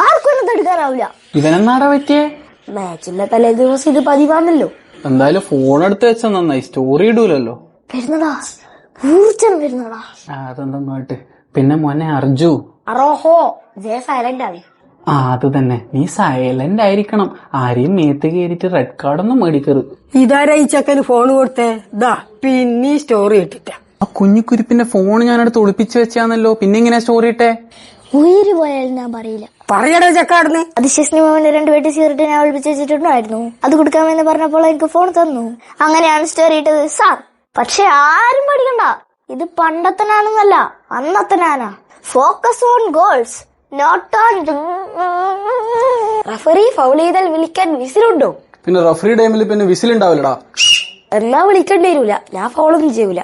ആർക്കും ഒന്നും തടുക്കാനാവില്ല. ഇവനെന്നാടാ പറ്റിയേ? മാച്ചിന്റെ തലേ ദിവസം ഇത് പതിവാണല്ലോ. എന്തായാലും ഫോൺ എടുത്ത് വെച്ചാ നന്നായി, സ്റ്റോറി ഇടൂലല്ലോ. വരുന്നടാ, ഊർജ്ജം വരുന്നടാ. അതെന്താട്ട്. പിന്നെ മോനെ അർജു, അറോഹോ ജയ സൈലന്റ് ആണ്. അത് തന്നെ, നീ സൈലന്റ് ആയിരിക്കണം. ആരെയും മേത്ത് കയറിയിട്ട് റെഡ് കാർഡൊന്നും മേടിക്കരുത്. ഇതാരാ ഈ ചെക്കന് ഫോൺ കൊടുത്തേ? ദാ പിന്നെ സ്റ്റോറി ഇട്ടിട്ട. ആ കുഞ്ഞിക്കുരിപ്പിന്റെ ഫോൺ ഞാനടുത്ത് ഒളിപ്പിച്ചു വെച്ചാന്നല്ലോ, പിന്നെ ഇങ്ങനെ സ്റ്റോറി ഇട്ടേ? ഉയിര് പോയാലും ഞാൻ പറയില്ല. പറയടാ ചെക്കാടുന്ന്. അതിശേഷന് 2 പേട്ട് സിഗരറ്റ് ഞാൻ ഒളിപ്പിച്ച് വെച്ചിട്ടുണ്ടായിരുന്നു. അത് കൊടുക്കാമെന്ന് പറഞ്ഞപ്പോൾ എനിക്ക് ഫോൺ തന്നു. അങ്ങനെയാണ് സ്റ്റോറി ഇട്ടത് സാർ. പക്ഷെ ആരും പഠിക്കണ്ട, ഇത് പണ്ടത്തനാണെന്നല്ല, അന്നത്തനാനാ. Focus on goals, not on. Referee foul ചെയ്താൽ വിളിക്കാൻ വിസിലുണ്ടോ? പിന്നെ റഫറി ടൈമിൽ പിന്നെ വിസിലുണ്ടാവില്ലടാ. എന്നാ വിളിക്കേണ്ടി വരൂല, ഞാൻ ഫൗളൊന്നും ചെയ്യൂല.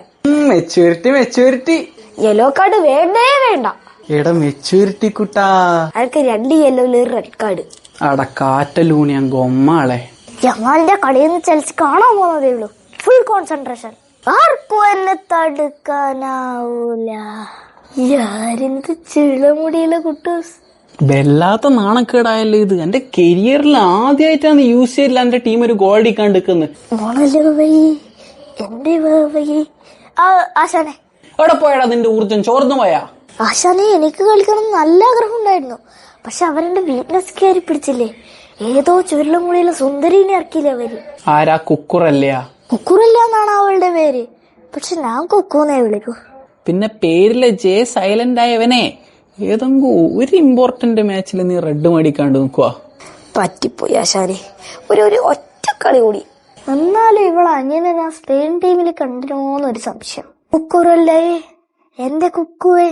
മെച്ചൂരിറ്റി. യെല്ലോ കാർഡ് വേണ്ടേ വേണ്ട. എടാ മെച്ചൂരിറ്റി കുട്ടാ. അയാൾക്ക് 2 യെല്ലോയില് റെഡ് കാർഡ്. അട കാറ്റലൂണിയാൻ ഗൊമ്മാളെ. ജമാലിന്റെ കളിയിൽ നിന്ന് ചെൽസി കാണാൻ പോകുന്നതേ ഉള്ളൂ. Full concentration. ആർക്കും എന്നെ തടുക്കാനാവൂല. യാരെന്ത് ചിളമുടിയുള്ള കുട്ടൂസ്. വല്ലാത്ത നാണക്കേടായല്ലോ ഇത്. എന്റെ കരിയറിൽ ആദ്യമായിട്ടാണ് യൂസ് ചെയ്തില്ല എന്റെ ടീം ഒരു ഗോൾ അടിക്കാണ്ടിരിക്കുന്നത്. ആശാനെ എവിടെ പോയടാ നിന്റെ ഊർജ്ജം? ചോർന്നു പോയാ? ആശാനെ എനിക്ക് കളിക്കണം നല്ല ആഗ്രഹം ഉണ്ടായിരുന്നു. പക്ഷെ അവരെന്റെ വീക്ക്നെസ് കയറി പിടിച്ചില്ലേ. ഏതോ ചുരുളമുടിയുള്ള സുന്ദരീനെ ഇറക്കിയില്ലേ അവര്. ആരാ? കുക്കുറല്ലയാ? കുക്കുറില്ല എന്നാണ് അവളുടെ പേര്. പക്ഷെ ഞാൻ കുക്കൂന്നേ വിളിക്കൂ. പിന്നെ പേരിലെ ജെ സൈലന്റ് ആയവനെ ഏതെങ്കിലും ഒരു ഇമ്പോർട്ടന്റ് മാച്ചിൽ നീ റെഡ് മേടിക്കാണ്ട് നിക്കുവാ. പറ്റിപ്പോയി ആശാനെ. ഒരു ഒറ്റ കളി കൂടി. എന്നാലും ഇവളെ അങ്ങനെ ഞാൻ സ്പെയിൻ ടീമിൽ കണ്ടിരുന്നോന്നൊരു സംശയം. കുക്കുറല്ലേ എന്റെ കുക്കുവേ.